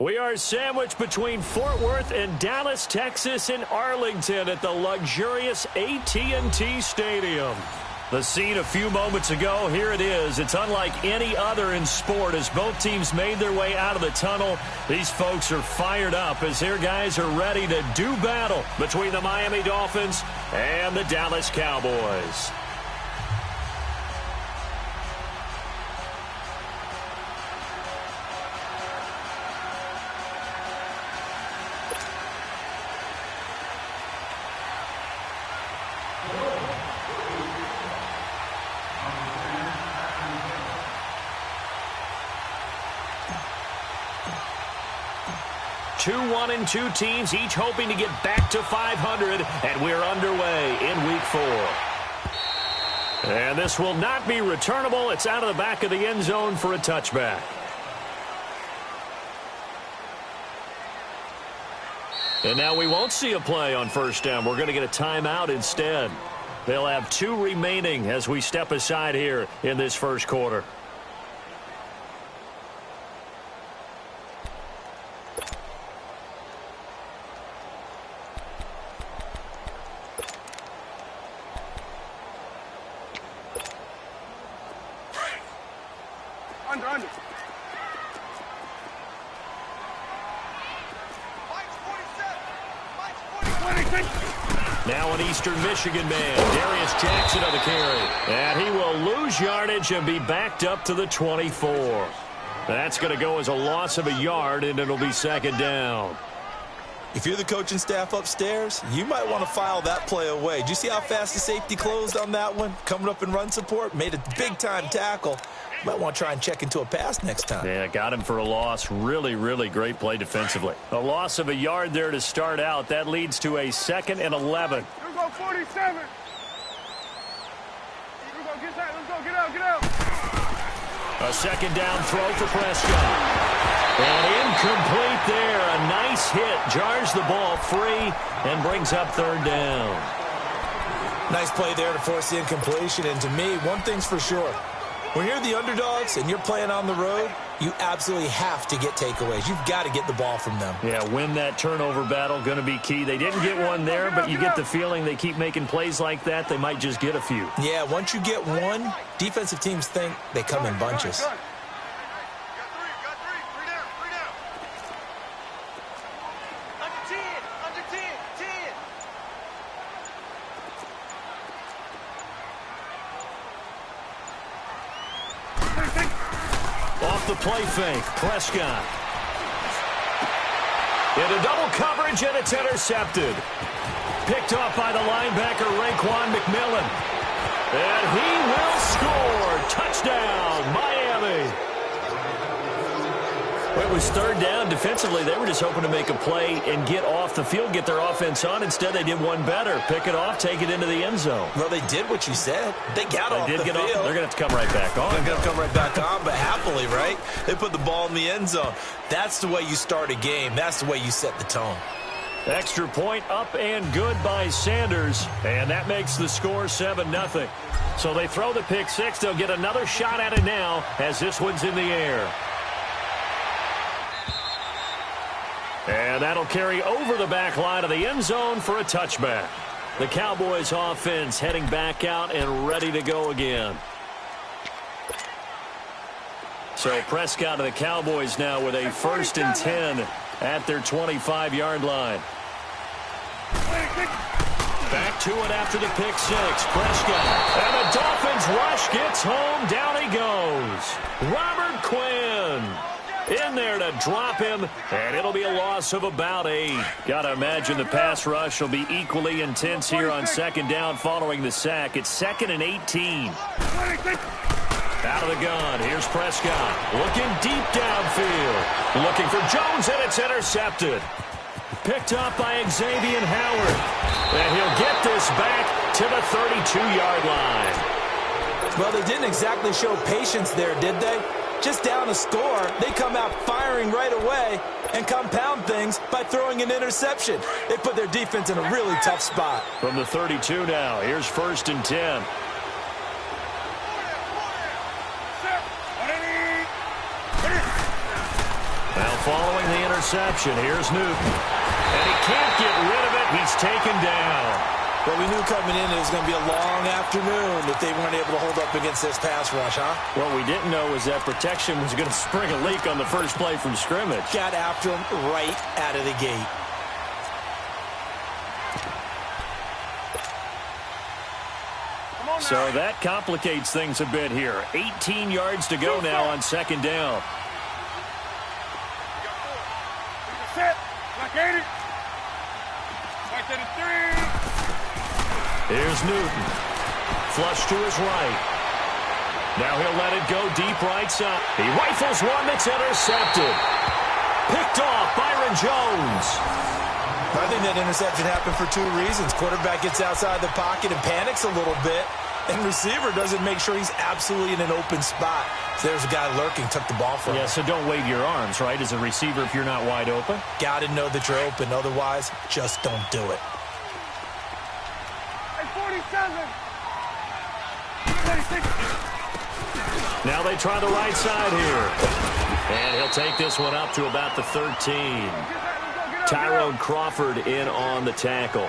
We are sandwiched between Fort Worth and Dallas, Texas, in Arlington at the luxurious AT&T Stadium. The scene a few moments ago, here it is. It's unlike any other in sport as both teams made their way out of the tunnel. These folks are fired up as their guys are ready to do battle between the Miami Dolphins and the Dallas Cowboys. Two 1-2 teams, each hoping to get back to 500, and we're underway in Week 4. And this will not be returnable. It's out of the back of the end zone for a touchback. And now we won't see a play on first down. We're going to get a timeout instead. They'll have 2 remaining as we step aside here in this first quarter. Under. Now an Eastern Michigan man, Darius Jackson on the carry. And he will lose yardage and be backed up to the 24. That's going to go as a loss of a yard, and it'll be second down. If you're the coaching staff upstairs, you might want to file that play away. Did you see how fast the safety closed on that one? Coming up in run support, made a big-time tackle. Might want to try and check into a pass next time. Yeah, got him for a loss. Really, really great play defensively. A loss of a yard there to start out. That leads to a 2nd and 11. Here we go, 47. Here we go, get that. Let's go, get out. A second down throw for Prescott. And incomplete there. A nice hit. Jars the ball free and brings up third down. Nice play there to force the incompletion. And to me, one thing's for sure. When you're the underdogs and you're playing on the road, you absolutely have to get takeaways. You've got to get the ball from them. Yeah, win that turnover battle, going to be key. They didn't get one there, but you get the feeling they keep making plays like that, they might just get a few. Yeah, once you get one, defensive teams think they come in bunches. Off the play fake, Prescott. Into double coverage, and it's intercepted. Picked off by the linebacker, Raekwon McMillan. And he will score. Touchdown, Miami. Well, it was third down. Defensively, they were just hoping to make a play and get off the field, get their offense on. Instead, they did one better. Pick it off, take it into the end zone. Well, they did what you said. They got off the field. They're going to have to come right back on. They're going to come right back on, but happily, right? They put the ball in the end zone. That's the way you start a game. That's the way you set the tone. Extra point up and good by Sanders, and that makes the score 7-0. So they throw the pick six. They'll get another shot at it now as this one's in the air. And that'll carry over the back line of the end zone for a touchback. The Cowboys offense heading back out and ready to go again. So Prescott of the Cowboys now with a 1st and 10 at their 25-yard line. Back to it after the pick six. Prescott. And the Dolphins rush gets home. Down he goes. Robert Quinn in there to drop him, and it'll be a loss of about 8. Got to imagine the pass rush will be equally intense here on second down following the sack. It's 2nd and 18. Out of the gun, here's Prescott. Looking deep downfield. Looking for Jones, and it's intercepted. Picked up by Xavier Howard. And he'll get this back to the 32-yard line. Well, they didn't exactly show patience there, did they? Just down a score, they come out firing right away and compound things by throwing an interception. They put their defense in a really tough spot. From the 32 now, here's 1st and 10. Now following the interception. Here's Newton. And he can't get rid of it. He's taken down. Well, we knew coming in it was going to be a long afternoon if they weren't able to hold up against this pass rush, huh? What we didn't know was that protection was going to spring a leak on the first play from scrimmage. Got after him right out of the gate. So that complicates things a bit here. 18 yards to go now on second down. Set. Like 80. Right to the 3. Here's Newton. Flush to his right. Now he'll let it go deep right side. He rifles one that's intercepted. Picked off Byron Jones. I think that interception happened for two reasons. Quarterback gets outside the pocket and panics a little bit. And receiver doesn't make sure he's absolutely in an open spot. So there's a guy lurking, took the ball from him. Yeah, so don't wave your arms, right, as a receiver if you're not wide open. Got to know that you're open. Otherwise, just don't do it. 47. Now they try the right side here. And he'll take this one up to about the 13. Tyrone Crawford in on the tackle.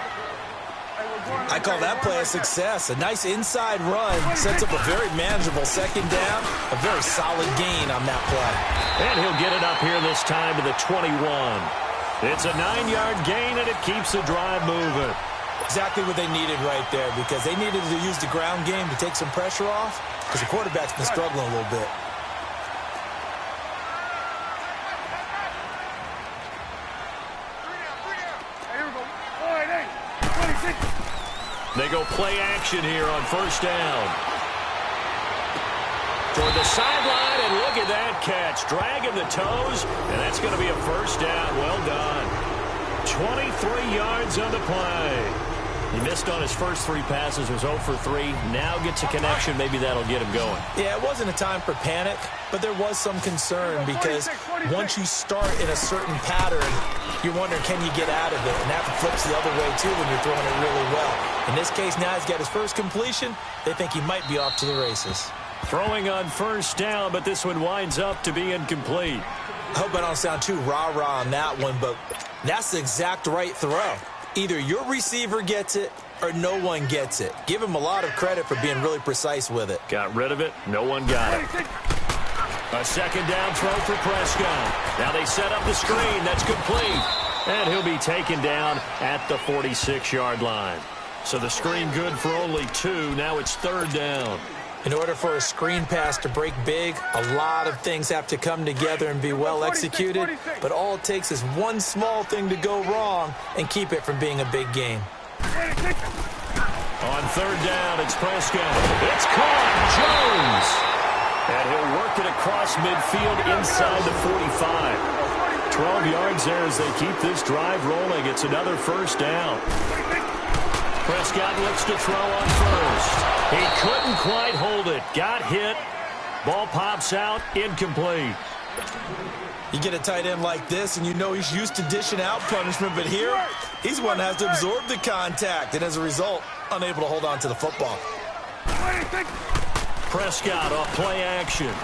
I call that play a success. A nice inside run sets up a very manageable second down. A very solid gain on that play. And he'll get it up here this time to the 21. It's a 9-yard gain, and it keeps the drive moving. Exactly what they needed right there, because they needed to use the ground game to take some pressure off, because the quarterback's been struggling a little bit. They go play action here on first down. Toward the sideline, and look at that catch. Dragging the toes, and that's going to be a first down. Well done. 23 yards on the play. He missed on his first 3 passes, was 0 for 3. Now gets a connection. Maybe that'll get him going. Yeah, it wasn't a time for panic, but there was some concern because once you start in a certain pattern, you're wondering, can you get out of it? And that flips the other way, too, when you're throwing it really well. In this case, now he's got his first completion. They think he might be off to the races. Throwing on first down, but this one winds up to be incomplete. I hope I don't sound too rah-rah on that one, but that's the exact right throw. Either your receiver gets it or no one gets it. Give him a lot of credit for being really precise with it. Got rid of it. No one got it. A second down throw for Prescott. Now they set up the screen. That's complete. And he'll be taken down at the 46-yard line. So the screen good for only 2. Now it's third down. In order for a screen pass to break big, a lot of things have to come together and be well executed. But all it takes is one small thing to go wrong and keep it from being a big game. On third down, it's Prescott. It's caught. Jones. And he'll work it across midfield inside the 45. 12 yards there as they keep this drive rolling. It's another first down. Prescott looks to throw on first. He couldn't quite hold it. Got hit. Ball pops out. Incomplete. You get a tight end like this, and you know he's used to dishing out punishment, but here, he's one that has to absorb the contact, and as a result, unable to hold on to the football. Prescott off play action.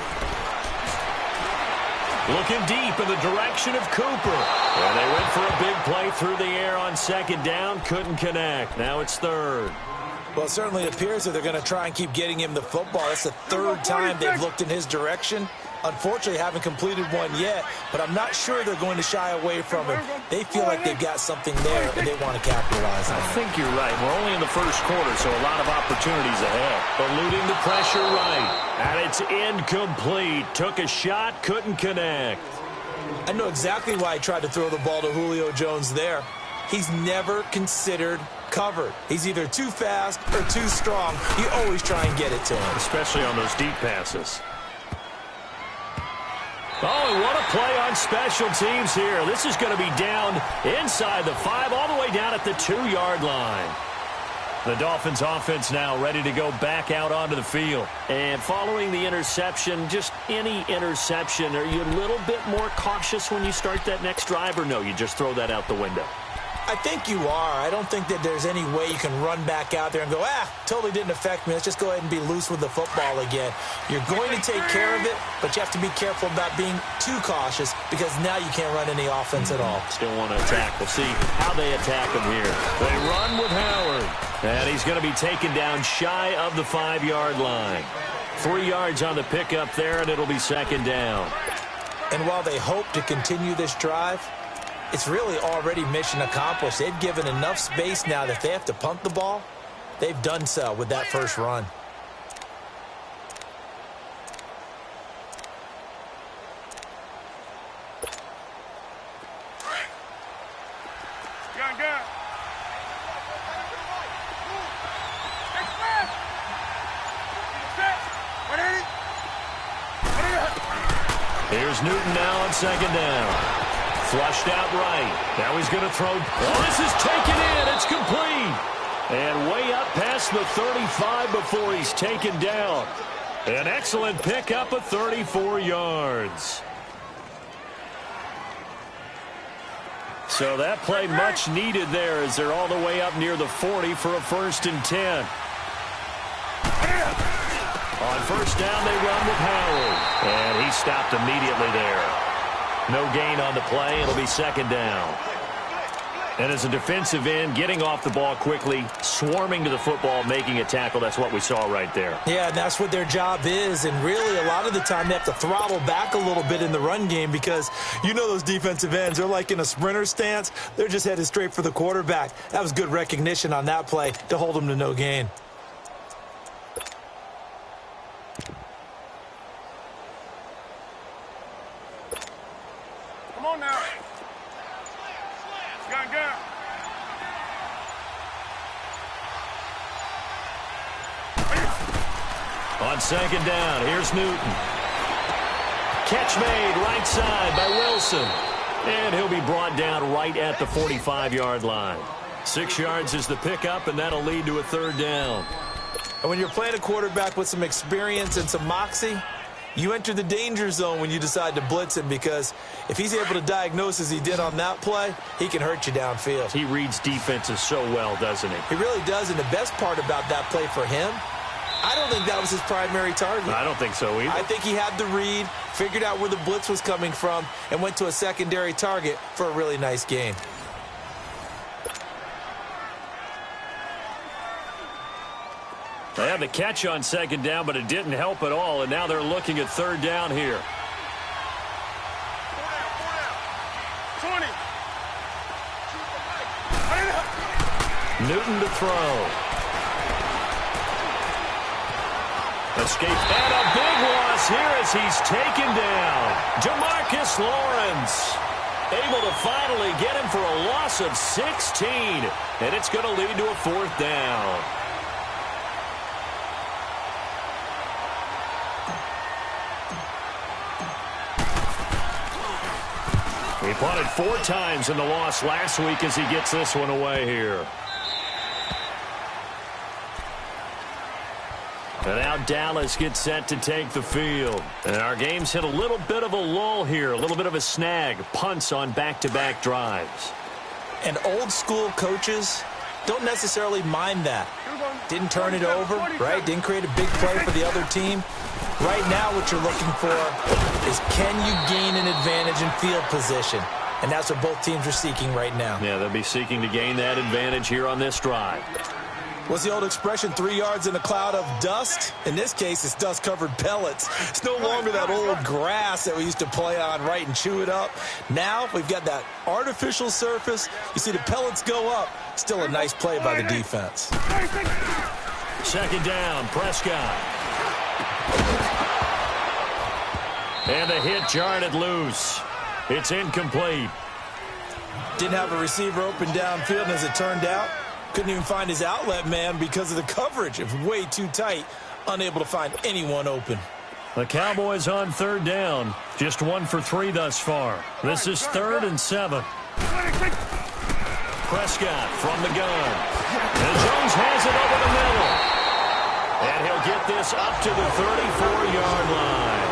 Looking deep in the direction of Cooper. And they went for a big play through the air on second down. Couldn't connect. Now it's third. Well, it certainly appears that they're going to try and keep getting him the football. That's the third time they've looked in his direction. Unfortunately, haven't completed one yet, but I'm not sure they're going to shy away from him. They feel like they've got something there, and they want to capitalize on it. I think you're right. We're only in the first quarter, so a lot of opportunities ahead. Eluding the pressure right, and it's incomplete. Took a shot, couldn't connect. I know exactly why he tried to throw the ball to Julio Jones there. He's never considered covered. He's either too fast or too strong. You always try and get it to him. Especially on those deep passes. Oh, and what a play on special teams here. This is going to be down inside the 5, all the way down at the 2-yard line. The Dolphins offense now ready to go back out onto the field. And following the interception, just any interception, are you a little bit more cautious when you start that next drive, or no, you just throw that out the window? I think you are. I don't think that there's any way you can run back out there and go, totally didn't affect me. Let's just go ahead and be loose with the football again. You're going to take care of it, but you have to be careful about being too cautious because now you can't run any offense at all. Still want to attack. We'll see how they attack him here. They run with Howard, and he's going to be taken down shy of the 5-yard line. 3 yards on the pickup there, and it'll be second down. And while they hope to continue this drive, it's really already mission accomplished. They've given enough space now that if they have to punt the ball, they've done so with that first run. Gun. Here's Newton now on second down. Flushed out right. Now he's going to throw. Oh, this is taken in. It's complete. And way up past the 35 before he's taken down. An excellent pickup of 34 yards. So that play much needed there as they're all the way up near the 40 for a 1st and 10. On first down, they run with Howard. And he stopped immediately there. No gain on the play. It'll be second down. And as a defensive end, getting off the ball quickly, swarming to the football, making a tackle, that's what we saw right there. Yeah, and that's what their job is. And really, a lot of the time, they have to throttle back a little bit in the run game because you know those defensive ends, they're like in a sprinter stance. They're just headed straight for the quarterback. That was good recognition on that play to hold them to no gain. Come on now. Gun. On second down, here's Newton. Catch made right side by Wilson. And he'll be brought down right at the 45-yard line. 6 yards is the pickup, and that'll lead to a 3rd down. And when you're playing a quarterback with some experience and some moxie, you enter the danger zone when you decide to blitz him because if he's able to diagnose as he did on that play, he can hurt you downfield. He reads defenses so well, doesn't he? He really does, and the best part about that play for him, I don't think that was his primary target. I don't think so either. I think he had the read, figured out where the blitz was coming from, and went to a secondary target for a really nice gain. They had the catch on second down, but it didn't help at all, and now they're looking at 3rd down here. 20. Newton to throw. Escape and a big loss here as he's taken down. Jamarcus Lawrence able to finally get him for a loss of 16, and it's going to lead to a 4th down. He punted 4 times in the loss last week as he gets this one away here. And now Dallas gets set to take the field. And our game's hit a little bit of a lull here, a little bit of a snag. Punts on back-to-back drives. And old school coaches don't necessarily mind that. Didn't turn it over, right? Didn't create a big play for the other team. Right now what you're looking for is can you gain an advantage in field position? And that's what both teams are seeking right now. Yeah, they'll be seeking to gain that advantage here on this drive. What's the old expression, 3 yards in a cloud of dust? In this case, it's dust-covered pellets. It's no longer that old grass that we used to play on, right, and chew it up. Now we've got that artificial surface. You see the pellets go up. Still a nice play by the defense. Second down, Prescott. And the hit jarred it loose. It's incomplete. Didn't have a receiver open downfield, and as it turned out, couldn't even find his outlet man because of the coverage. It was way too tight, unable to find anyone open. The Cowboys on 3rd down. Just 1 for 3 thus far. This is 3rd and 7. Prescott from the gun. And Jones has it over the middle. And he'll get this up to the 34-yard line.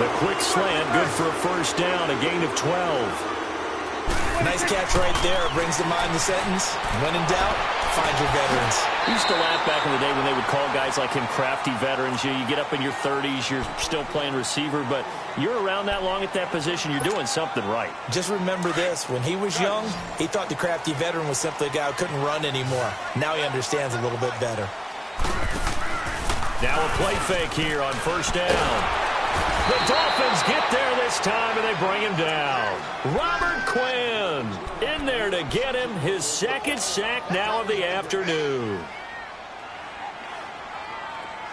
The quick slant, good for a 1st down, a gain of 12. Nice catch right there. Brings to mind the sentence. When in doubt, find your veterans. We used to laugh back in the day when they would call guys like him crafty veterans. You get up in your 30s, you're still playing receiver, but you're around that long at that position, you're doing something right. Just remember this. When he was young, he thought the crafty veteran was simply a guy who couldn't run anymore. Now he understands a little bit better. Now a play fake here on first down. The Dolphins get there this time, and they bring him down. Robert Quinn in there to get him his second sack now of the afternoon.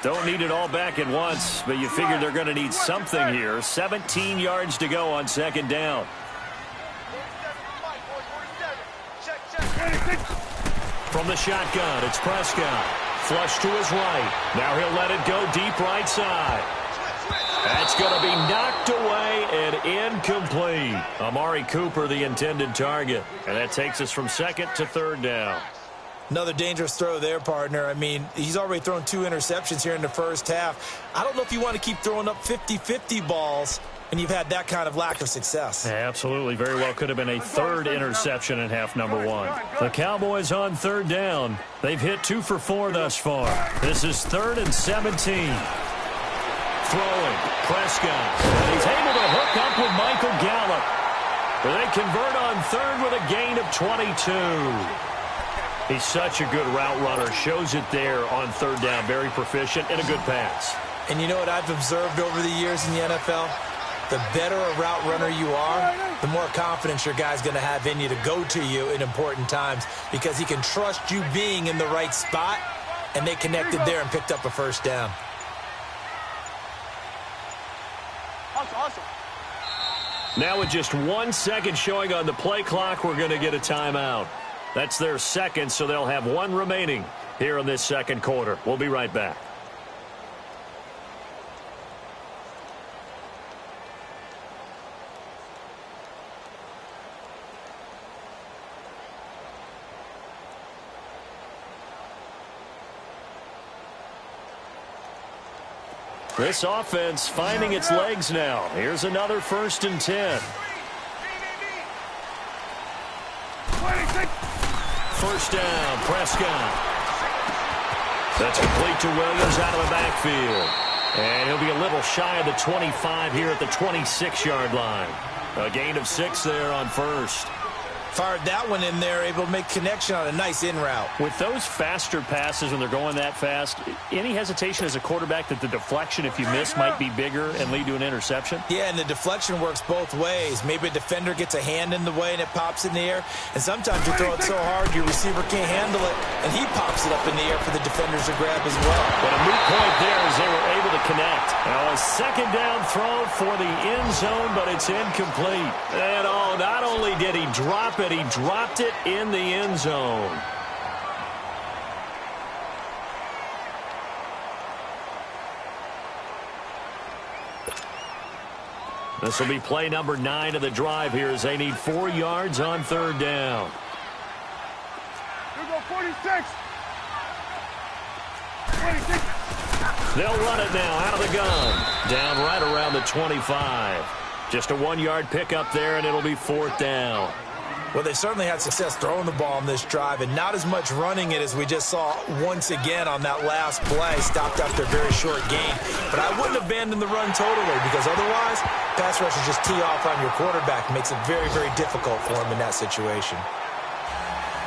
Don't need it all back at once, but you figure they're going to need something here. 17 yards to go on second down. From the shotgun, it's Prescott. Flush to his right. Now he'll let it go deep right side. That's going to be knocked away and incomplete. Amari Cooper, the intended target. And that takes us from second to third down. Another dangerous throw there, partner. I mean, he's already thrown 2 interceptions here in the first half. I don't know if you want to keep throwing up 50-50 balls, and you've had that kind of lack of success. Yeah, absolutely. Very well could have been a third interception in half number 1. The Cowboys on third down. They've hit 2 for 4 thus far. This is 3rd and 17. Throwing, Prescott. And he's able to hook up with Michael Gallup. They convert on third with a gain of 22. He's such a good route runner. Shows it there on third down. Very proficient and a good pass. And you know what I've observed over the years in the NFL? The better a route runner you are, the more confidence your guy's going to have in you to go to you in important times because he can trust you being in the right spot, and they connected there and picked up a first down. Awesome. Now with just 1 second showing on the play clock, we're going to get a timeout. That's their second, so they'll have 1 remaining here in this second quarter. We'll be right back. This offense finding its legs now. Here's another 1st and 10. First down, Prescott. That's complete to Williams out of the backfield. And he'll be a little shy of the 25 here at the 26-yard line. A gain of 6 there on first. Fired that one in there, able to make connection on a nice in route. With those faster passes when they're going that fast, any hesitation as a quarterback that the deflection, if you miss, might be bigger and lead to an interception? Yeah, and the deflection works both ways. Maybe a defender gets a hand in the way and it pops in the air. And sometimes you throw it so hard your receiver can't handle it, and he pops it up in the air for the defenders to grab as well. But a moot point there as they were able to connect. Now a second down throw for the end zone, but it's incomplete. And not only did he drop it, he dropped it in the end zone. This will be play number 9 of the drive here as they need 4 yards on third down. Here go 46. 26. They'll run it now out of the gun. Down right around the 25. Just a 1-yard pickup there, and it'll be 4th down. Well, they certainly had success throwing the ball on this drive, and not as much running it as we just saw once again on that last play. Stopped after a very short gain. But I wouldn't abandon the run totally, because otherwise, pass rushers just tee off on your quarterback. Makes it very, very difficult for him in that situation.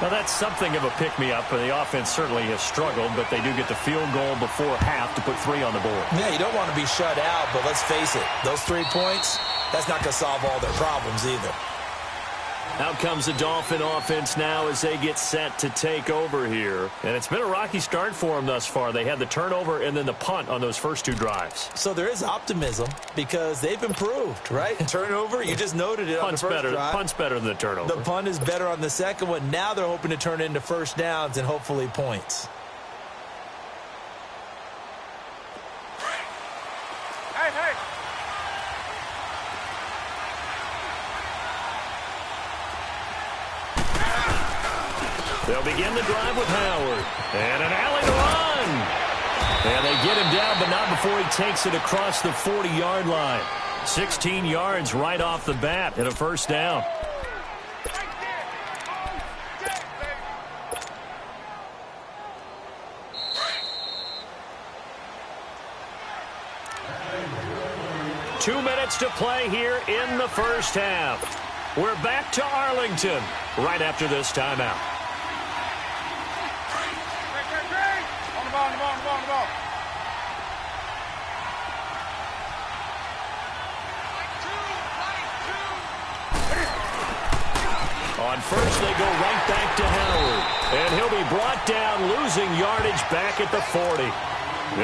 Well, that's something of a pick-me-up, and the offense certainly has struggled, but they do get the field goal before half to put 3 on the board. Yeah, you don't want to be shut out, but let's face it, those 3 points, that's not going to solve all their problems either. Out comes the Dolphin offense now as they get set to take over here. And it's been a rocky start for them thus far. They had the turnover and then the punt on those first 2 drives. So there is optimism because they've improved, right? Turnover, you just noted it on the first drive. Punt's better than the turnover. The punt is better on the second one. Now they're hoping to turn it into first downs and hopefully points. Hey. They'll begin the drive with Howard. And an alley to run. And they get him down, but not before he takes it across the 40-yard line. 16 yards right off the bat and a first down. 2 minutes to play here in the first half. We're back to Arlington right after this timeout. On the ball, on the ball, on the ball, on the ball. On first, they go right back to Howard. And he'll be brought down, losing yardage back at the 40.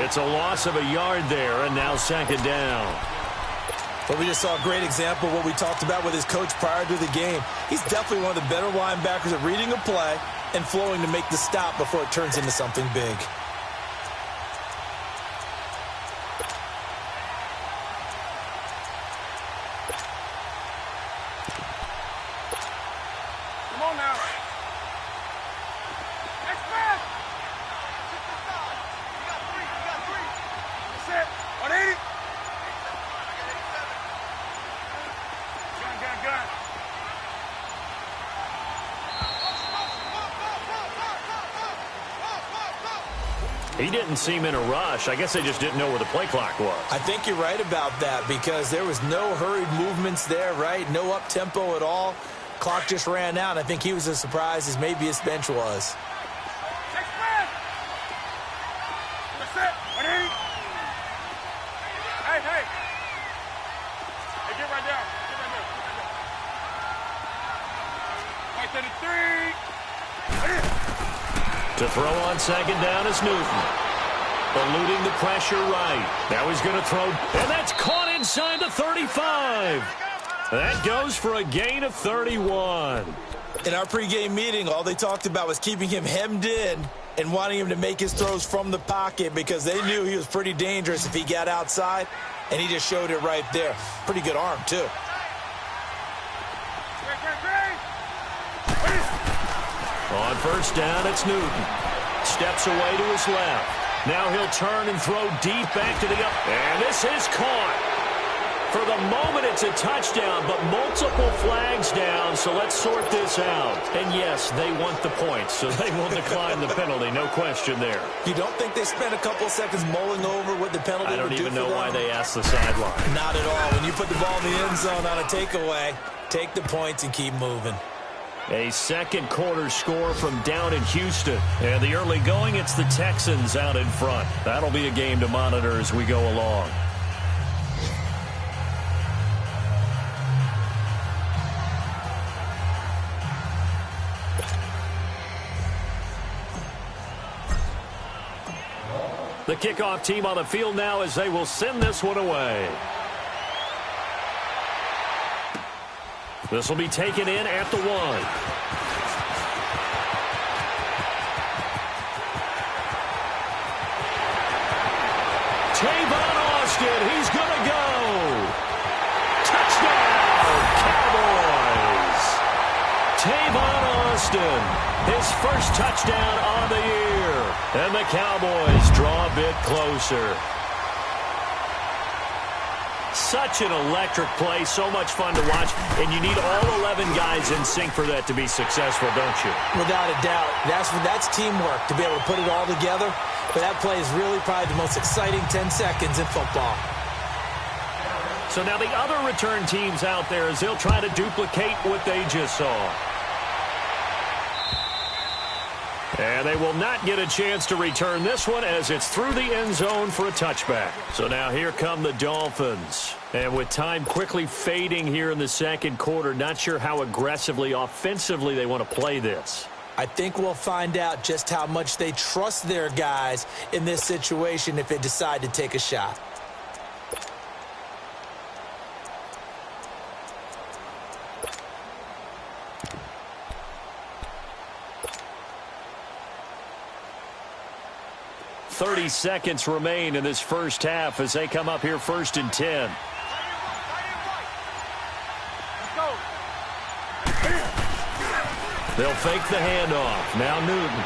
It's a loss of a yard there, and now second down. But we just saw a great example of what we talked about with his coach prior to the game. He's definitely one of the better linebackers at reading a play and flowing to make the stop before it turns into something big. Come on now. Next pass. You got three. That's it. 180. Gun. He didn't seem in a rush. I guess they just didn't know where the play clock was. I think you're right about that because there was no hurried movements there, right? No up-tempo at all. Clock just ran out. I think he was as surprised as maybe his bench was. Next man. That's it. 180. Hey. Hey, get right down. Right to the 3. To throw on second down is Newton. Eluding the pressure right. Now he's going to throw, and that's caught inside the 35. That goes for a gain of 31. In our pregame meeting, all they talked about was keeping him hemmed in and wanting him to make his throws from the pocket because they knew he was pretty dangerous if he got outside, and he just showed it right there. Pretty good arm, too. On first down, it's Newton. Steps away to his left. Now he'll turn and throw deep back to the up. And this is caught. For the moment, it's a touchdown, but multiple flags down, so let's sort this out. And yes, they want the points, so they will decline the penalty, no question there. You don't think they spent a couple of seconds mulling over what the penalty would do? I don't even know why they asked the sideline. Not at all. When you put the ball in the end zone on a takeaway, take the points and keep moving. A second quarter score from down in Houston. And the early going, it's the Texans out in front. That'll be a game to monitor as we go along. The kickoff team on the field now as they will send this one away. This will be taken in at the 1. Tavon Austin, he's going to go. Touchdown, Cowboys. Tavon Austin, his first touchdown on the year. And the Cowboys draw a bit closer. Such an electric play, so much fun to watch, and you need all 11 guys in sync for that to be successful, don't you? Without a doubt. That's teamwork, to be able to put it all together. But that play is really probably the most exciting 10 seconds in football. So now the other return teams out there as they'll try to duplicate what they just saw. And they will not get a chance to return this one as it's through the end zone for a touchback. So now here come the Dolphins. And with time quickly fading here in the second quarter, not sure how aggressively, offensively they want to play this. I think we'll find out just how much they trust their guys in this situation if they decide to take a shot. .30 seconds remain in this first half as they come up here first and 10. They'll fake the handoff. Now Newton.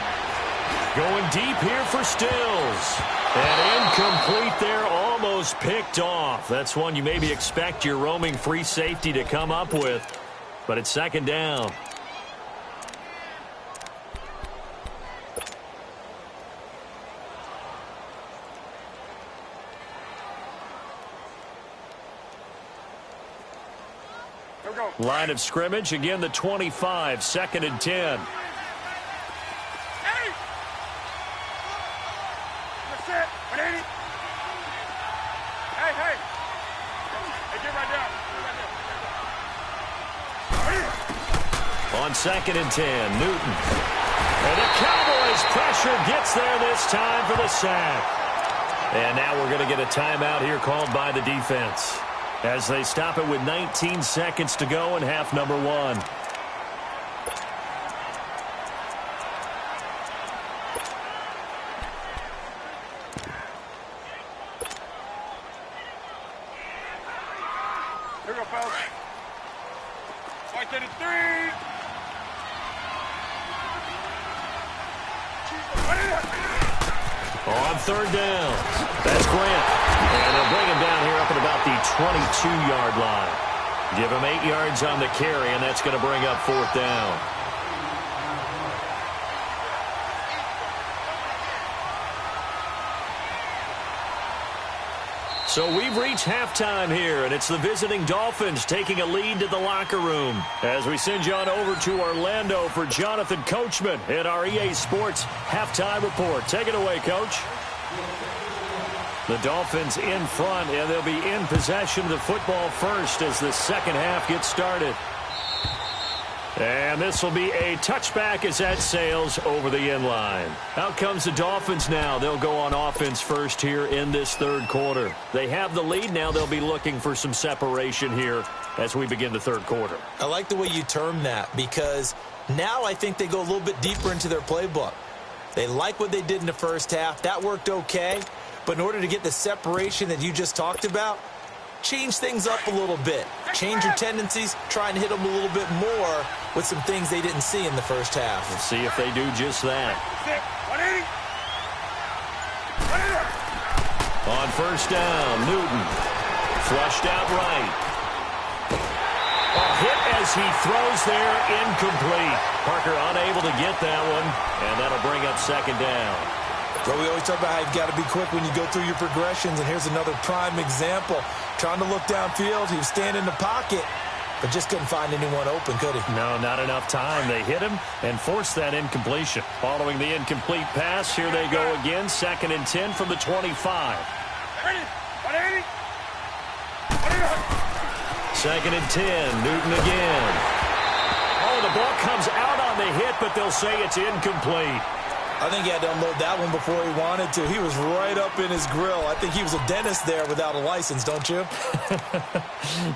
Going deep here for Stills. And incomplete there, almost picked off. That's one you maybe expect your roaming free safety to come up with. But it's second down. Line of scrimmage, again the 25, 2nd and 10. Hey! That's it. 180. Hey, hey. Hey, get right down. On 2nd and 10, Newton. And the Cowboys pressure gets there this time for the sack. And now we're going to get a timeout here called by the defense, as they stop it with 19 seconds to go in half number 1. Here we go, fellas. Right to the 3. On 3rd down, that's Grant. And they'll bring him down here up at about the 22-yard line. Give him 8 yards on the carry, and that's going to bring up 4th down. So we've reached halftime here, and it's the visiting Dolphins taking a lead to the locker room as we send you on over to Orlando for Jonathan Coachman in our EA Sports Halftime Report. Take it away, Coach. The Dolphins in front, and they'll be in possession of the football first as the second half gets started. And this will be a touchback as that sails over the end line. Out comes the Dolphins now. They'll go on offense first here in this 3rd quarter. They have the lead now. They'll be looking for some separation here as we begin the 3rd quarter. I like the way you term that, because now I think they go a little bit deeper into their playbook. They like what they did in the first half. That worked okay. But in order to get the separation that you just talked about, change things up a little bit. Change your tendencies, try and hit them a little bit more with some things they didn't see in the first half. Let's see if they do just that. 180. On 1st down, Newton. Flushed out right. A hit as he throws there, incomplete. Parker unable to get that one, and that'll bring up 2nd down. Well, we always talk about how you've got to be quick when you go through your progressions, and here's another prime example. Trying to look downfield, he was standing in the pocket, but just couldn't find anyone open, could he? No, not enough time. They hit him and forced that incompletion. Following the incomplete pass, here they go again, 2nd and 10 from the 25. 180. 2nd and 10, Newton again. Oh, the ball comes out on the hit, but they'll say it's incomplete. I think he had to unload that one before he wanted to. He was right up in his grill. I think he was a dentist there without a license, don't you?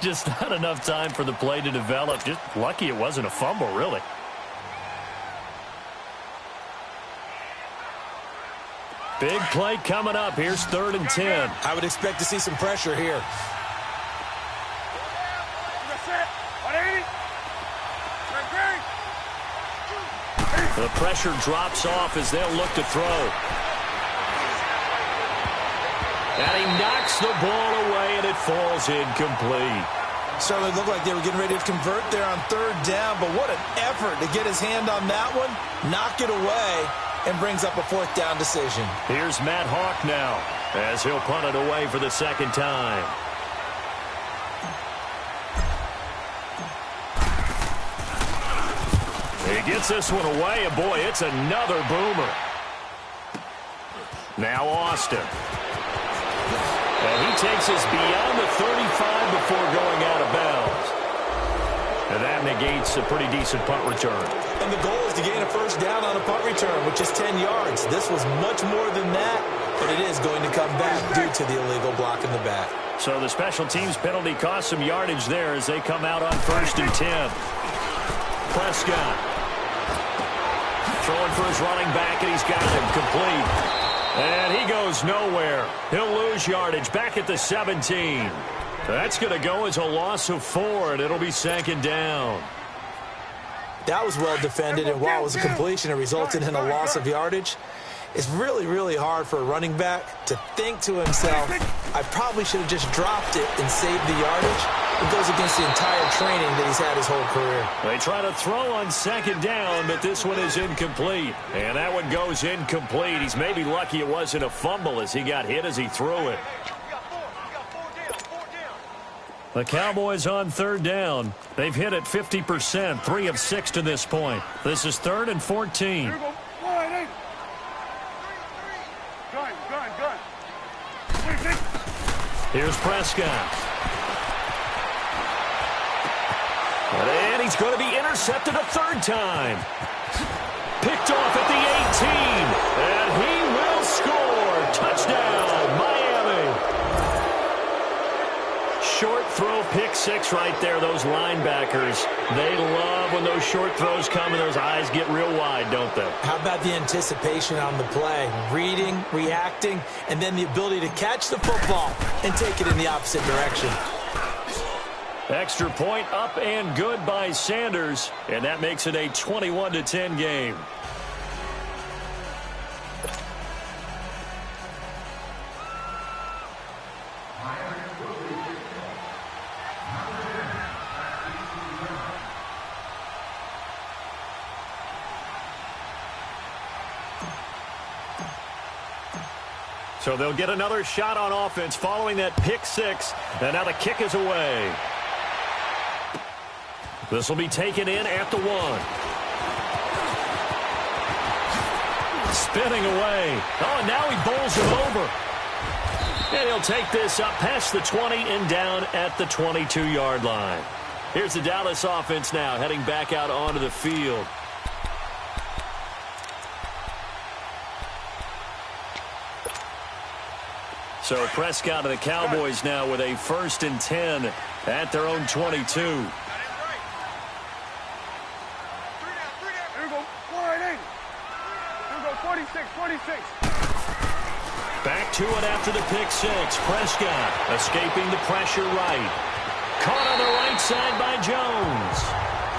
Just not enough time for the play to develop. Just lucky it wasn't a fumble, really. Big play coming up. Here's 3rd and 10. I would expect to see some pressure here. The pressure drops off as they'll look to throw. And he knocks the ball away, and it falls incomplete. Certainly looked like they were getting ready to convert there on 3rd down, but what an effort to get his hand on that one, knock it away, and brings up a 4th down decision. Here's Matt Hawk now as he'll punt it away for the 2nd time. He gets this one away, and boy, it's another boomer. Now Austin. And he takes us beyond the 35 before going out of bounds. And that negates a pretty decent punt return. And the goal is to gain a 1st down on a punt return, which is 10 yards. This was much more than that, but it is going to come back due to the illegal block in the back. So the special teams penalty cost some yardage there as they come out on 1st and 10. Prescott. Throwing for his running back, and he's got him complete. And he goes nowhere. He'll lose yardage back at the 17. That's going to go as a loss of 4, and it'll be 2nd down. That was well defended, and while it was a completion, it resulted in a loss of yardage. It's really, really hard for a running back to think to himself, I probably should have just dropped it and saved the yardage. It goes against the entire training that he's had his whole career. They try to throw on 2nd down, but this one is incomplete. And that one goes incomplete. He's maybe lucky it wasn't a fumble as he got hit as he threw it. The Cowboys on third down. They've hit it 50%, 3 of 6 to this point. This is 3rd and 14. Here we go. Wide eight. Gun. Here's Prescott. And he's going to be intercepted a 3rd time. Picked off at the 18. And he will score. Touchdown, Miami. Short throw, pick 6 right there. Those linebackers, they love when those short throws come and those eyes get real wide, don't they? How about the anticipation on the play? Reading, reacting, and then the ability to catch the football and take it in the opposite direction. Extra point up and good by Sanders, and that makes it a 21-10 game. So they'll get another shot on offense following that pick 6, and now the kick is away. This will be taken in at the 1. Spinning away. Oh, and now he bowls him over. And he'll take this up past the 20 and down at the 22-yard line. Here's the Dallas offense now heading back out onto the field. So Prescott and the Cowboys now with a 1st and 10 at their own 22. Here we go. Wide eight. Here we go. 46. Back to it after the pick 6. Prescott escaping the pressure right. Caught on the right side by Jones.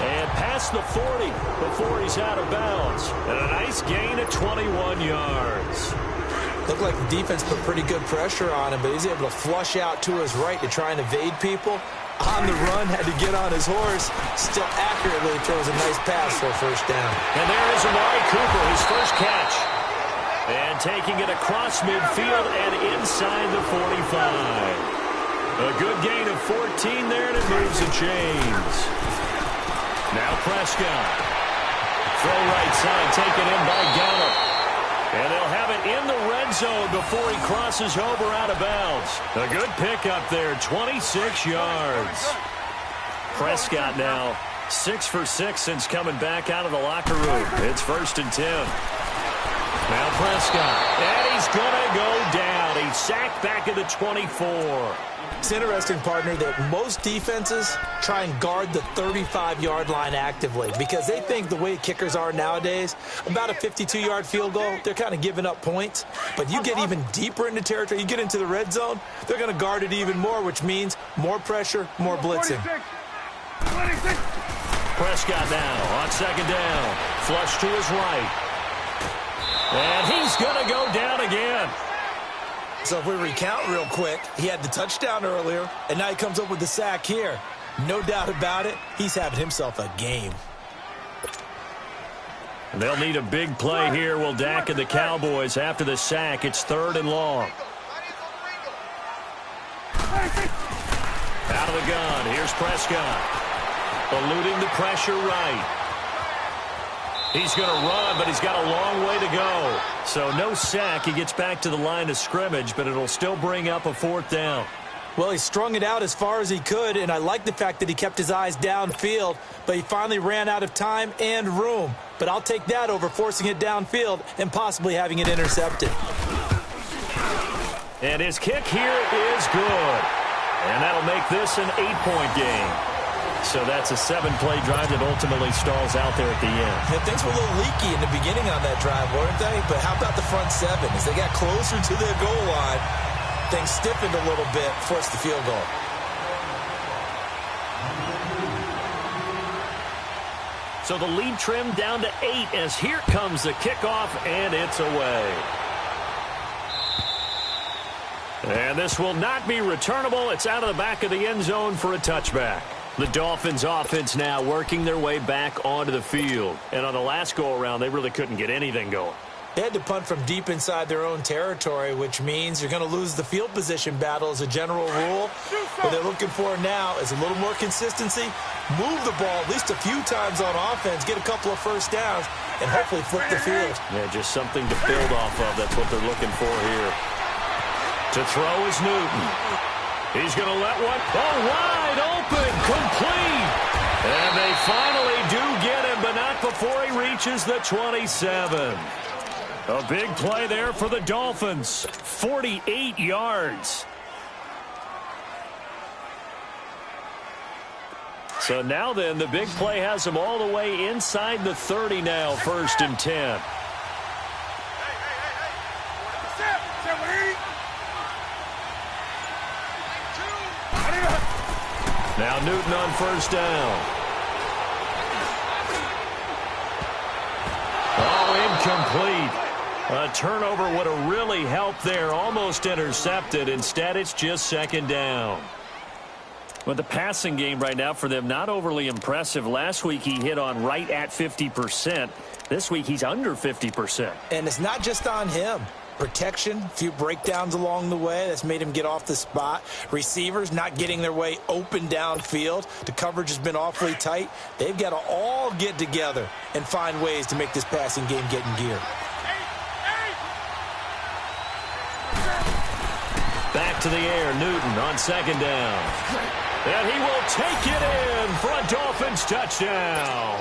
And past the 40 before he's out of bounds. And a nice gain of 21 yards. Looked like the defense put pretty good pressure on him, but he's able to flush out to his right to try and evade people. On the run, had to get on his horse. Still accurately throws a nice pass for a 1st down. And there is Amari Cooper, his first catch. And taking it across midfield and inside the 45. A good gain of 14 there, and it moves the chains. Now Prescott. Throw right side, taken in by Gallup. And they'll have it in the red zone before he crosses over out of bounds. A good pickup there, 26 yards. Prescott now 6 for 6 since coming back out of the locker room. It's 1st and 10. Now Prescott, and he's going to go down. He's sacked back at the 24. It's interesting, partner, that most defenses try and guard the 35-yard line actively because they think the way kickers are nowadays, about a 52-yard field goal, they're kind of giving up points. But you get even deeper into territory, you get into the red zone, they're going to guard it even more, which means more pressure, more blitzing. 26. Prescott now on 2nd down. Flush to his right. And he's going to go down again. So if we recount real quick, he had the touchdown earlier, and now he comes up with the sack here. No doubt about it, he's having himself a game. They'll need a big play here, will Dak and the Cowboys after the sack. It's 3rd and long. Out of the gun, here's Prescott. Eluding the pressure right. He's going to run, but he's got a long way to go. So no sack. He gets back to the line of scrimmage, but it'll still bring up a 4th down. Well, he strung it out as far as he could, and I like the fact that he kept his eyes downfield, but he finally ran out of time and room. But I'll take that over forcing it downfield and possibly having it intercepted. And his kick here is good. And that'll make this an 8-point game. So that's a 7-play drive that ultimately stalls out there at the end. Yeah, things were a little leaky in the beginning on that drive, weren't they? But how about the front 7? As they got closer to their goal line, things stiffened a little bit, forced the field goal. So the lead trimmed down to 8 as here comes the kickoff, and it's away. And this will not be returnable. It's out of the back of the end zone for a touchback. The Dolphins offense now working their way back onto the field. And on the last go-around, they really couldn't get anything going. They had to punt from deep inside their own territory, which means you're going to lose the field position battle as a general rule. What they're looking for now is a little more consistency, move the ball at least a few times on offense, get a couple of first downs, and hopefully flip the field. Yeah, just something to build off of. That's what they're looking for here. To throw is Newton. He's going to let one go wide open, complete. And they finally do get him, but not before he reaches the 27. A big play there for the Dolphins. 48 yards. So now then, the big play has them all the way inside the 30 now, 1st and 10. Now Newton on 1st down. Oh, incomplete. A turnover would have really helped there. Almost intercepted. Instead, it's just 2nd down. But the passing game right now for them, not overly impressive. Last week, he hit on right at 50%. This week, he's under 50%. And it's not just on him. Protection, a few breakdowns along the way. That's made him get off the spot. Receivers not getting their way open downfield. The coverage has been awfully tight. They've got to all get together and find ways to make this passing game get in gear. Back to the air, Newton on 2nd down. And he will take it in for a Dolphins touchdown.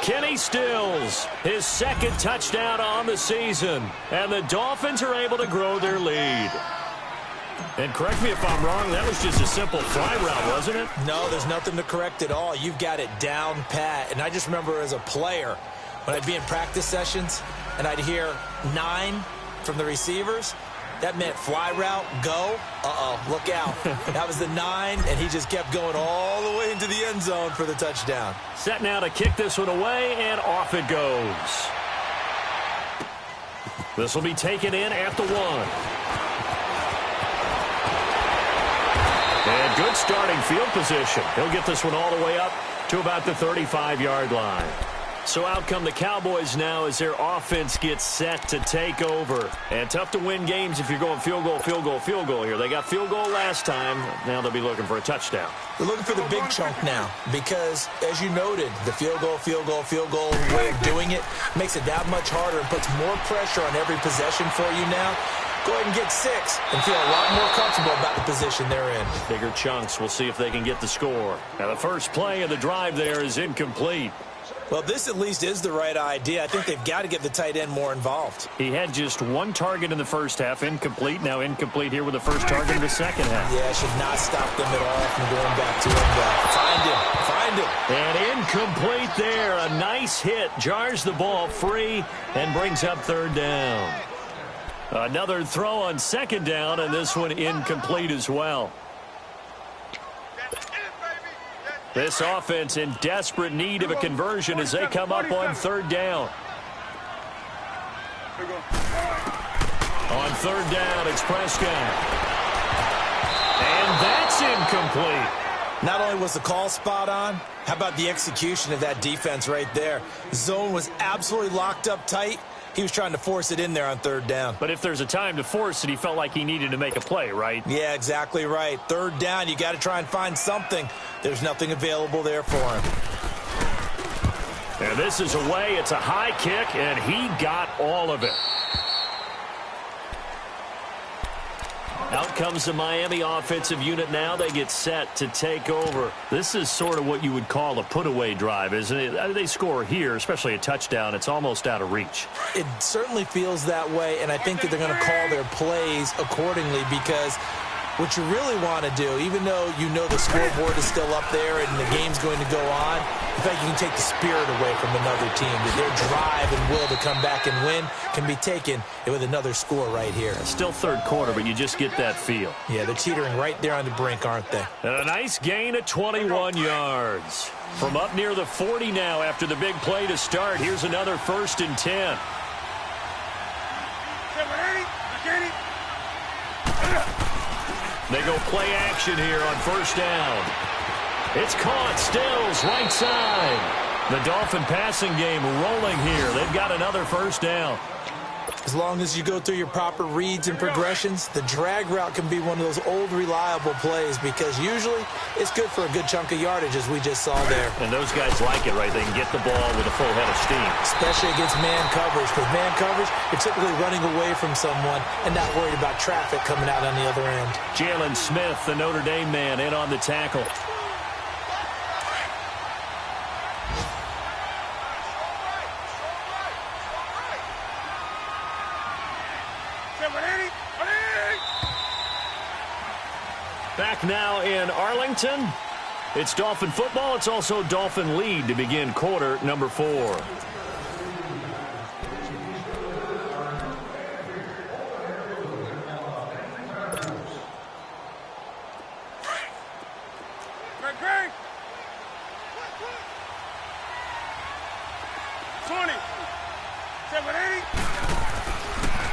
Kenny Stills, his 2nd touchdown on the season. And the Dolphins are able to grow their lead. And correct me if I'm wrong, that was just a simple fly route, wasn't it? No, there's nothing to correct at all. You've got it down pat. And I just remember as a player, when I'd be in practice sessions and I'd hear 9 from the receivers, that meant fly route, go, look out. That was the 9, and he just kept going all the way into the end zone for the touchdown. Set now to kick this one away, and off it goes. This will be taken in at the 1. And good starting field position. He'll get this one all the way up to about the 35-yard line. So out come the Cowboys now as their offense gets set to take over. And tough to win games if you're going field goal, field goal, field goal here. They got field goal last time. Now they'll be looking for a touchdown. They're looking for the big chunk now because, as you noted, the field goal way of doing it makes it that much harder and puts more pressure on every possession for you now. Go ahead and get 6 and feel a lot more comfortable about the position they're in. Bigger chunks. We'll see if they can get the score. Now the first play of the drive there is incomplete. Well, this at least is the right idea. I think they've got to get the tight end more involved. He had just 1 target in the first half, incomplete. Now incomplete here with the first target in the second half. Yeah, should not stop them at all from going back to him. Find him. And incomplete there. A nice hit. Jars the ball free and brings up 3rd down. Another throw on 2nd down, and this one incomplete as well. This offense in desperate need of a conversion as they come up on 3rd down. On 3rd down, it's Prescott. And that's incomplete. Not only was the call spot on, how about the execution of that defense right there? Zone was absolutely locked up tight. He was trying to force it in there on 3rd down. But if there's a time to force it, he felt like he needed to make a play, right? Yeah, exactly right. 3rd down, you got to try and find something. There's nothing available there for him. And this is away. It's a high kick, and he got all of it. Out comes the Miami offensive unit now. They get set to take over. This is sort of what you would call a put-away drive, isn't it? They score here, especially a touchdown. It's almost out of reach. It certainly feels that way, and I think that they're going to call their plays accordingly because what you really want to do, even though you know the scoreboard is still up there and the game's going to go on, in fact, you can take the spirit away from another team. That their drive and will to come back and win can be taken with another score right here. Still 3rd quarter, but you just get that feel. Yeah, they're teetering right there on the brink, aren't they? And a nice gain of 21 yards. From up near the 40 now after the big play to start. Here's another 1st and 10. They go play action here on 1st down. It's caught. Stills right side. The Dolphin passing game rolling here. They've got another first down. As long as you go through your proper reads and progressions, the drag route can be one of those old reliable plays because usually it's good for a good chunk of yardage as we just saw there. And those guys like it, right? They can get the ball with a full head of steam. Especially against man coverage. With man coverage, you're typically running away from someone and not worried about traffic coming out on the other end. Jalen Smith, the Notre Dame man, in on the tackle. Back now in Arlington. It's Dolphin football. It's also Dolphin lead to begin quarter number 4.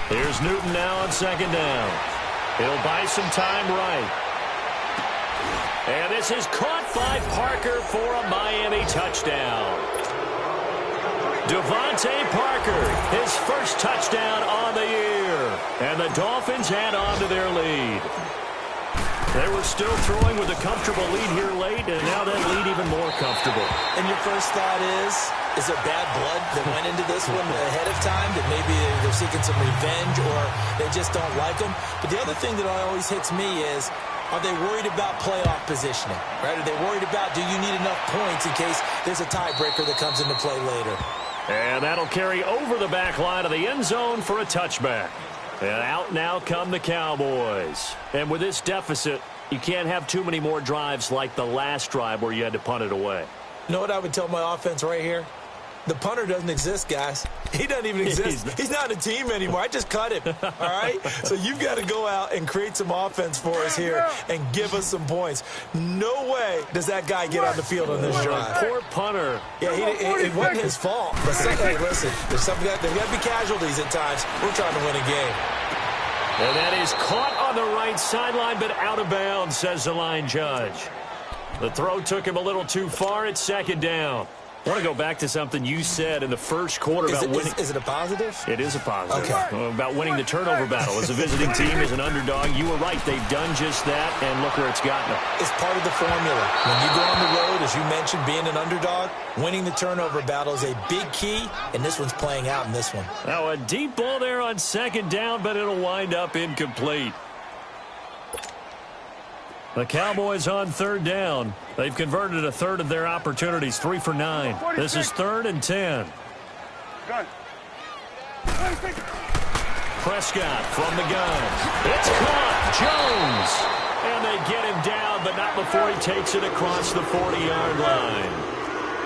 Here's Newton now on second down. He'll buy some time right. And this is caught by Parker for a Miami touchdown. Devontae Parker, his first touchdown on the year. And the Dolphins add on to their lead. They were still throwing with a comfortable lead here late, and now that lead even more comfortable. And your first thought is there bad blood that went into this one ahead of time, that maybe they're seeking some revenge or they just don't like them? But the other thing that always hits me is, are they worried about playoff positioning? Right? Are they worried about, do you need enough points in case there's a tiebreaker that comes into play later? And that'll carry over the back line of the end zone for a touchback. And out now come the Cowboys. And with this deficit, you can't have too many more drives like the last drive where you had to punt it away. You know what I would tell my offense right here? The punter doesn't exist, guys. He doesn't even exist. He's not a team anymore. I just cut him, all right? So you've got to go out and create some offense for us here and give us some points. No way does that guy get on the field on this drive. Poor punter. Yeah, it wasn't his fault. But hey, listen, there's got to be casualties at times. We're trying to win a game. And that is caught on the right sideline, but out of bounds, says the line judge. The throw took him a little too far. It's second down. I want to go back to something you said in the first quarter about winning. Is it a positive? It is a positive. Okay. About winning the turnover battle. As a visiting team, as an underdog, you were right. They've done just that, and look where it's gotten them. It's part of the formula. When you go on the road, as you mentioned, being an underdog, winning the turnover battle is a big key, and this one's playing out in this one. Now, a deep ball there on second down, but it'll wind up incomplete. The Cowboys on third down. They've converted a third of their opportunities, 3 for 9. This is 3rd and 10. Prescott from the gun. It's caught. Jones. And they get him down, but not before he takes it across the 40-yard line.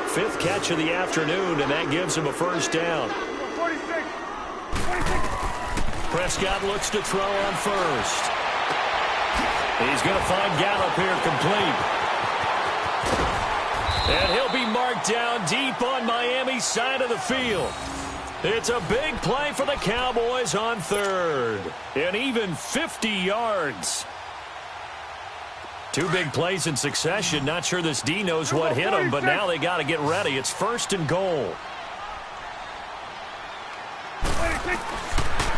5th catch of the afternoon, and that gives him a first down. 46. Prescott looks to throw on first. He's going to find Gallup here complete. And he'll be marked down deep on Miami's side of the field. It's a big play for the Cowboys on third. And even 50 yards. 2 big plays in succession. Not sure this D knows what hit him, but now they got to get ready. It's 1st and goal.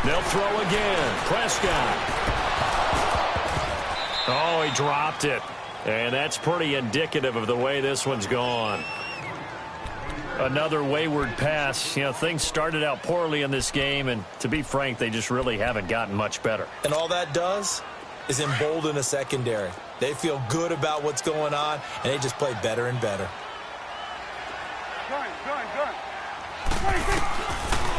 They'll throw again. Prescott. Oh, he dropped it. And that's pretty indicative of the way this one's gone. Another wayward pass. You know, things started out poorly in this game, and to be frank, they just really haven't gotten much better. And all that does is embolden a secondary. They feel good about what's going on, and they just play better and better. Gun.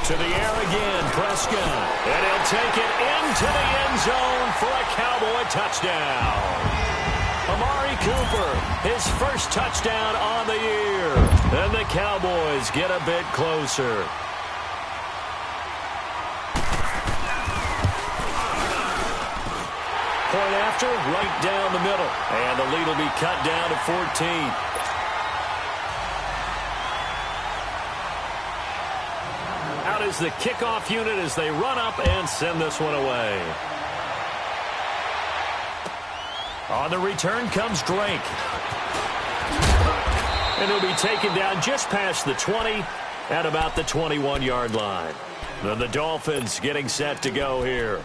To the air again, Prescott. And he'll take it into the end zone for a Cowboy touchdown. Amari Cooper, his first touchdown on the year. And the Cowboys get a bit closer. Point after, right down the middle. And the lead will be cut down to 14. Out is the kickoff unit as they run up and send this one away. On the return comes Drake. And he'll be taken down just past the 20 at about the 21-yard line. Then the Dolphins getting set to go here.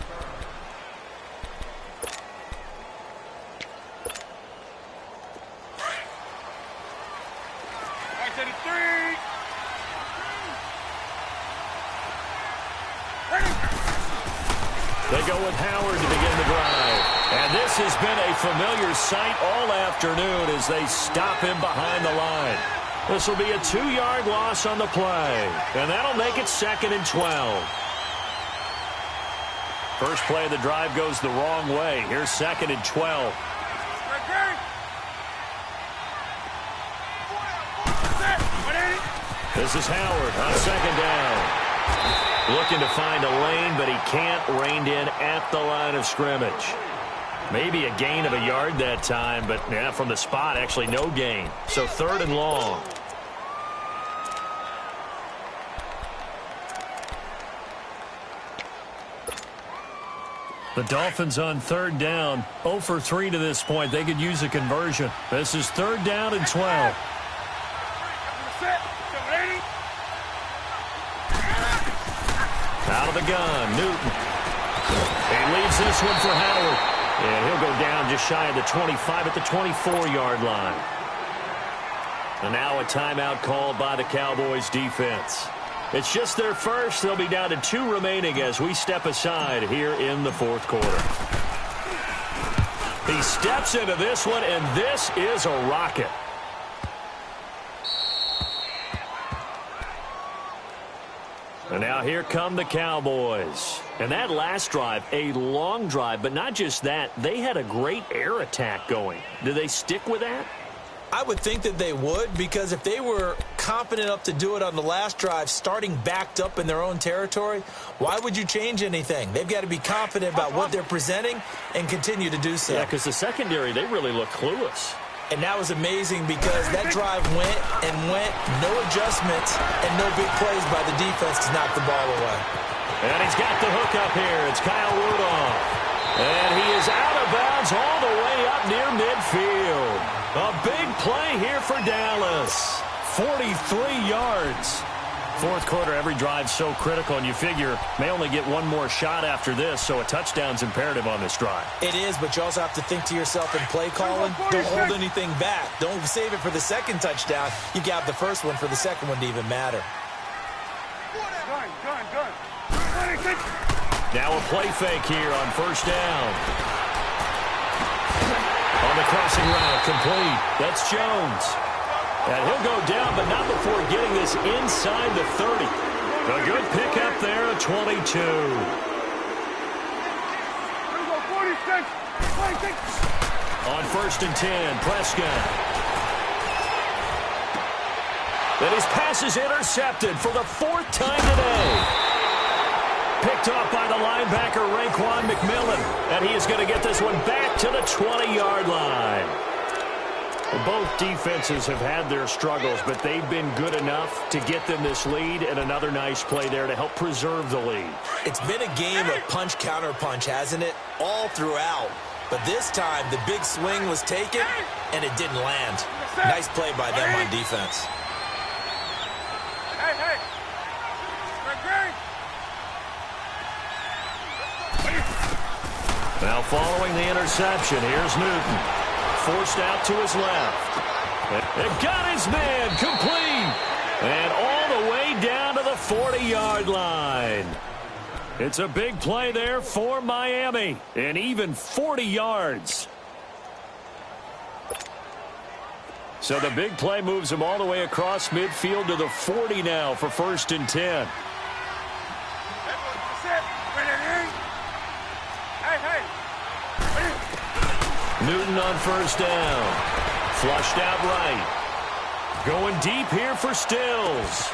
They go with Howard to begin the drive. And this has been a familiar sight all afternoon as they stop him behind the line. This will be a 2-yard loss on the play. And that'll make it 2nd and 12. First play of the drive goes the wrong way. Here's 2nd and 12. This is Howard on 2nd down. Looking to find a lane, but he can't. Reined in at the line of scrimmage. Maybe a gain of a yard that time, but yeah, from the spot, actually no gain. So 3rd and long. The Dolphins on 3rd down. 0 for 3 to this point. They could use a conversion. This is 3rd down and 12. Out of the gun, Newton. He leaves this one for Howard. And he'll go down just shy of the 25 at the 24-yard line. And now a timeout called by the Cowboys defense. It's just their first. They'll be down to 2 remaining as we step aside here in the 4th quarter. He steps into this one, and this is a rocket. And now here come the Cowboys. And that last drive, a long drive, but not just that. They had a great air attack going. Do they stick with that? I would think that they would, because if they were confident enough to do it on the last drive, starting backed up in their own territory, why would you change anything? They've got to be confident about what they're presenting and continue to do so. Yeah, because the secondary, they really look clueless. And that was amazing because that drive went and went, no adjustments and no big plays by the defense to knock the ball away. And he's got the hook up here. It's Kyle Rudolph. And he is out of bounds all the way up near midfield. A big play here for Dallas. 43 yards. 4th quarter, every drive's so critical, and you figure may only get one more shot after this, so a touchdown's imperative on this drive. It is, but you also have to think to yourself in play calling, don't hold anything back. Don't save it for the 2nd touchdown. You got the first one for the 2nd one to even matter. Now a play fake here on 1st down. On the crossing route, complete. That's Jones. And he'll go down, but not before getting this inside the 30. A good pickup there at 22. On 1st and 10, Prescott. Then his pass is intercepted for the 4th time today. Picked off by the linebacker, Raekwon McMillan. And he is going to get this one back to the 20-yard line. Both defenses have had their struggles, but they've been good enough to get them this lead, and another nice play there to help preserve the lead. It's been a game of punch-counter-punch, hasn't it? All throughout. But this time, the big swing was taken, and it didn't land. Nice play by them on defense. Now following the interception, here's Newton. Forced out to his left. And got his man complete. And all the way down to the 40-yard line. It's a big play there for Miami. And even 40 yards. So the big play moves him all the way across midfield to the 40 now for 1st and 10. Newton on 1st down. Flushed out right. Going deep here for Stills.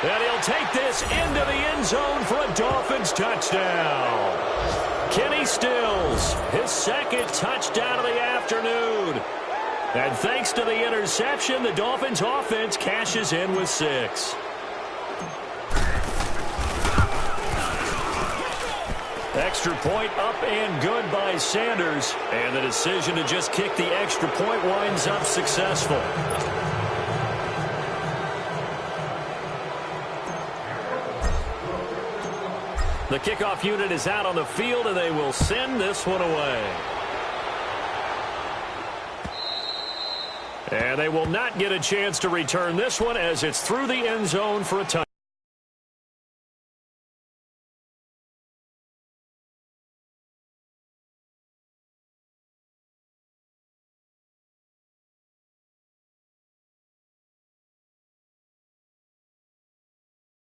And he'll take this into the end zone for a Dolphins touchdown. Kenny Stills, his 2nd touchdown of the afternoon. And thanks to the interception, the Dolphins offense cashes in with 6. Extra point up and good by Sanders. And the decision to just kick the extra point winds up successful. The kickoff unit is out on the field, and they will send this one away. And they will not get a chance to return this one as it's through the end zone for a touchdown.